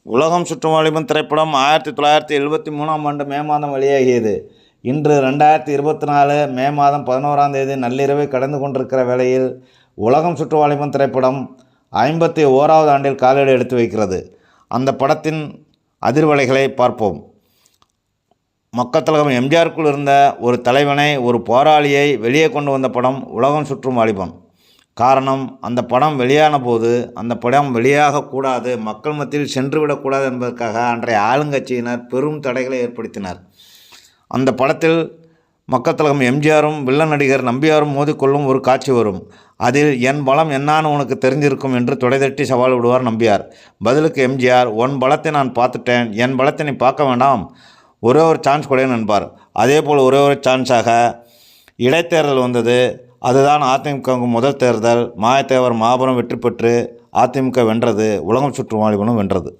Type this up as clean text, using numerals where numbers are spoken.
உலகம் சுற்றும் வாலிபன் திரைப்படம் 1973ஆம் ஆண்டு மே மாதம் வெளியாகியது. இன்று 2024 மே மாதம் 11ஆம் தேதி நள்ளிரவை கடந்து கொண்டிருக்கிற வேளையில் உலகம் சுற்றும் வாலிபன் திரைப்படம் 51வது ஆண்டில் காலடி எடுத்து வைக்கிறது. அந்த படத்தின் அதிர்வலைகளை பார்ப்போம். மக்கள் திலகம் எம்ஜிஆருக்குள் இருந்த ஒரு தலைவனை, ஒரு போராளியை வெளியே கொண்டு வந்த படம் உலகம் சுற்றும் வாலிபன். காரணம், அந்த படம் வெளியான போது அந்த படம் வெளியாகக்கூடாது, மக்கள் மத்தியில் சென்றுவிடக்கூடாது என்பதற்காக அன்றைய ஆளுங்கட்சியினர் பெரும் தடைகளை ஏற்படுத்தினர். அந்த படத்தில் மக்கள் திலகம் எம்ஜிஆரும் வில்லன் நடிகர் நம்பியாரும் மோதிக்கொள்ளும் ஒரு காட்சி வரும். அதில் என் பலம் என்னான்னு உனக்கு தெரிஞ்சிருக்கும் என்று தொடைதட்டி சவால் விடுவார் நம்பியார். பதிலுக்கு எம்ஜிஆர், உன் பலத்தை நான் பார்த்துட்டேன், என் பலத்தை நீ பார்க்க வேண்டாம், ஒரே ஒரு சான்ஸ் கொடு என்பார். அதேபோல் ஒரே ஒரு சான்ஸாக இடைத்தேர்தல் வந்தது. அதுதான் அதிமுகவுக்கு முதல் தேர்தல். மாயத்தேவர் மாபெரும் வெற்றி பெற்று அதிமுக வென்றது. உலகம் சுற்றும் வாலிபனும் வென்றது.